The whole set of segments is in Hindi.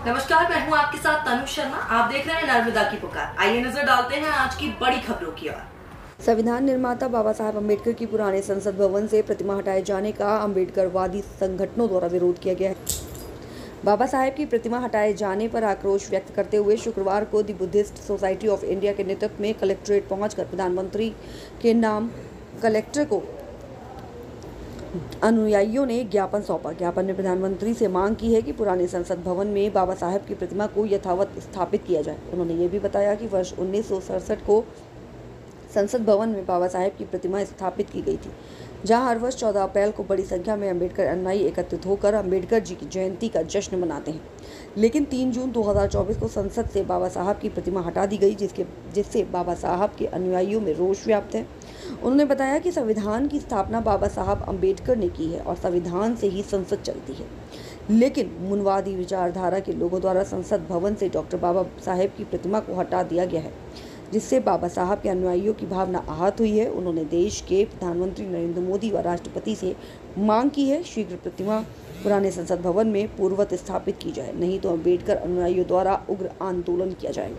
नमस्कार, मैं हूं आपके साथ तनु शर्मा। आप देख रहे हैं नर्मदा की पुकार। आइए नजर डालते हैं आज की बड़ी खबरों की ओर। संविधान निर्माता बाबा साहेब अम्बेडकर की पुराने संसद भवन से प्रतिमा हटाए जाने का अम्बेडकरवादी संगठनों द्वारा विरोध किया गया है। बाबा साहेब की प्रतिमा हटाए जाने पर आक्रोश व्यक्त करते हुए शुक्रवार को the Buddhist society of India के नेतृत्व में कलेक्ट्रेट पहुंचकर प्रधानमंत्री के नाम कलेक्टर को अनुयायियों ने ज्ञापन सौंपा। ज्ञापन में प्रधानमंत्री से मांग की है कि पुराने संसद भवन में बाबा साहेब की प्रतिमा को यथावत स्थापित किया जाए। उन्होंने ये भी बताया कि वर्ष 1967 को संसद भवन में बाबा साहेब की प्रतिमा स्थापित की गई थी, जहां हर वर्ष 14 अप्रैल को बड़ी संख्या में अम्बेडकर अनुयायी एकत्रित होकर अम्बेडकर जी की जयंती का जश्न मनाते हैं। लेकिन 3 जून 2024 को संसद से बाबा साहब की प्रतिमा हटा दी गई, जिससे बाबा साहब के अनुयायियों में रोष व्याप्त है। उन्होंने बताया कि संविधान की स्थापना बाबा साहब अम्बेडकर ने की है और संविधान से ही संसद चलती है, लेकिन मूलवादी विचारधारा के लोगों द्वारा संसद भवन से डॉक्टर बाबा साहेब की प्रतिमा को हटा दिया गया है, जिससे बाबा साहब के अनुयायियों की भावना आहत हुई है। उन्होंने देश के प्रधानमंत्री नरेंद्र मोदी व राष्ट्रपति से मांग की है शीघ्र प्रतिमा पुराने संसद भवन में पूर्ववत स्थापित की जाए, नहीं तो अम्बेडकर अनुयायियों द्वारा उग्र आंदोलन किया जाएगा।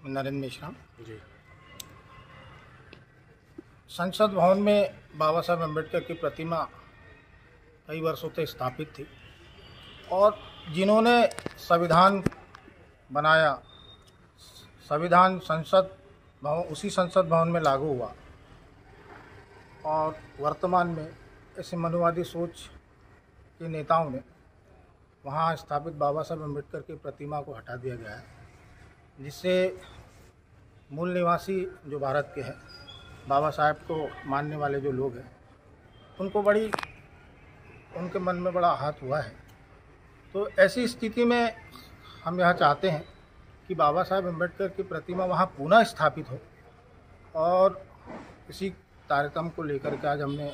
नरेंद्र मिश्रा जी। संसद भवन में बाबा साहब अम्बेडकर की प्रतिमा कई वर्षों से स्थापित थी और जिन्होंने संविधान बनाया, संविधान संसद भवन उसी संसद भवन में लागू हुआ और वर्तमान में ऐसे मनुवादी सोच के नेताओं ने वहाँ स्थापित बाबा साहब अम्बेडकर की प्रतिमा को हटा दिया गया है, जिससे मूल निवासी जो भारत के हैं, बाबा साहब को मानने वाले जो लोग हैं, उनके मन में बड़ा आहत हुआ है। तो ऐसी स्थिति में हम यह चाहते हैं कि बाबा साहब अम्बेडकर की प्रतिमा वहाँ पुनः स्थापित हो और इसी कार्यक्रम को लेकर के आज हमने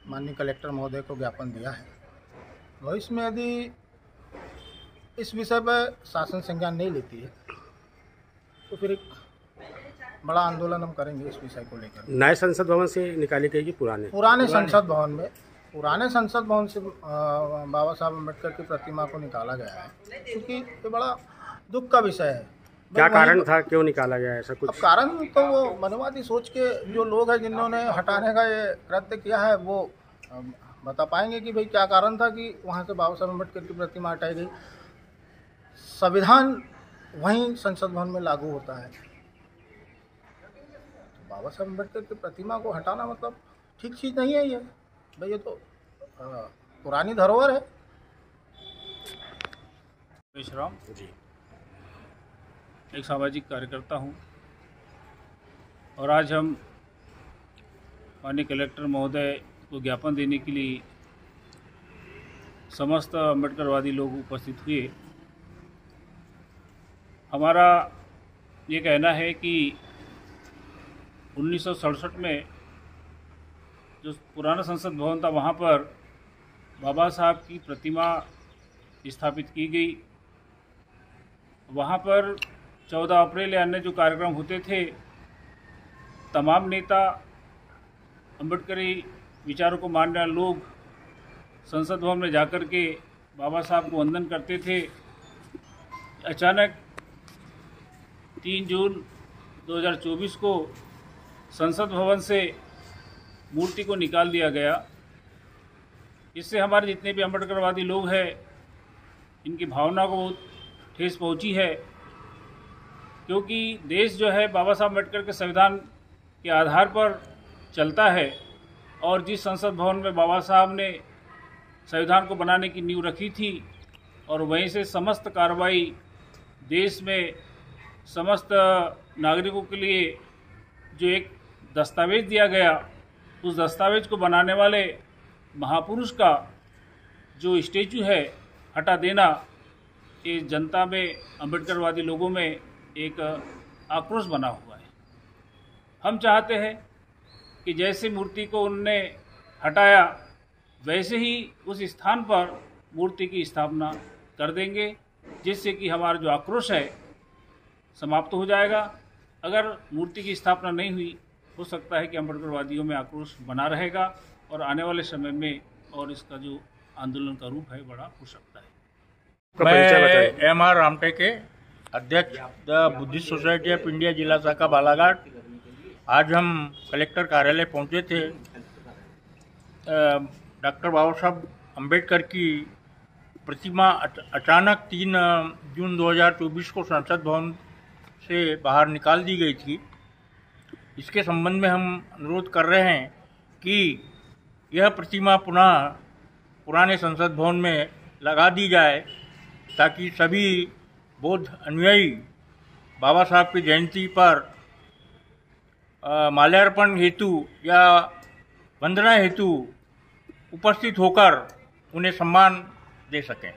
माननीय कलेक्टर महोदय को ज्ञापन दिया है। भविष्य में यदि इस विषय पर शासन संज्ञान नहीं लेती है तो फिर एक बड़ा आंदोलन हम करेंगे इस विषय को लेकर। नए संसद भवन से निकाली गई कि पुराने संसद भवन से बाबा साहब अम्बेडकर की प्रतिमा को निकाला गया है, क्योंकि ये बड़ा दुख का विषय है। क्या कारण था, क्यों निकाला गया ऐसा कुछ? कारण तो वो मनवादी सोच के जो लोग हैं जिन्होंने हटाने का ये कृत्य किया है, वो बता पाएंगे कि भाई क्या कारण था कि वहाँ से बाबा साहब अम्बेडकर की प्रतिमा हटाई गई। संविधान वहीं संसद भवन में लागू होता है, तो बाबा साहब अम्बेडकर की प्रतिमा को हटाना मतलब ठीक चीज़ नहीं है। ये भाई ये तो पुरानी धरोहर है। विश्राम जी, एक सामाजिक कार्यकर्ता हूँ और आज हम माननीय कलेक्टर महोदय को ज्ञापन देने के लिए समस्त अम्बेडकरवादी लोग उपस्थित हुए। हमारा ये कहना है कि 1967 में जो पुराना संसद भवन था, वहाँ पर बाबा साहब की प्रतिमा स्थापित की गई। वहाँ पर 14 अप्रैल या अन्य जो कार्यक्रम होते थे, तमाम नेता, अम्बेडकरी विचारों को मानने वाले लोग संसद भवन में जाकर के बाबा साहब को वंदन करते थे। अचानक 3 जून 2024 को संसद भवन से मूर्ति को निकाल दिया गया। इससे हमारे जितने भी अम्बेडकरवादी लोग हैं, इनकी भावना को बहुत ठेस पहुंची है, क्योंकि देश जो है बाबा साहब अम्बेडकर के संविधान के आधार पर चलता है और जिस संसद भवन में बाबा साहब ने संविधान को बनाने की नींव रखी थी और वहीं से समस्त कार्रवाई देश में समस्त नागरिकों के लिए जो एक दस्तावेज दिया गया, उस दस्तावेज को बनाने वाले महापुरुष का जो स्टैचू है हटा देना, ये जनता में, अम्बेडकरवादी लोगों में एक आक्रोश बना हुआ है। हम चाहते हैं कि जैसे मूर्ति को उनने हटाया, वैसे ही उस स्थान पर मूर्ति की स्थापना कर देंगे, जिससे कि हमारा जो आक्रोश है समाप्त हो जाएगा। अगर मूर्ति की स्थापना नहीं हुई, हो सकता है कि अम्बेडकरवादियों में आक्रोश बना रहेगा और आने वाले समय में और इसका जो आंदोलन का रूप है बड़ा हो सकता है। मैं M.R. रामटेके, अध्यक्ष the Buddhist society of India जिला शाखा बालाघाट। आज हम कलेक्टर कार्यालय पहुंचे थे। डॉक्टर बाबा साहब अम्बेडकर की प्रतिमा अचानक 3 जून 2024 को संसद भवन से बाहर निकाल दी गई थी। इसके संबंध में हम अनुरोध कर रहे हैं कि यह प्रतिमा पुनः पुराने संसद भवन में लगा दी जाए, ताकि सभी बौद्ध अनुयायी बाबा साहब की जयंती पर माल्यार्पण हेतु या वंदना हेतु उपस्थित होकर उन्हें सम्मान दे सकें।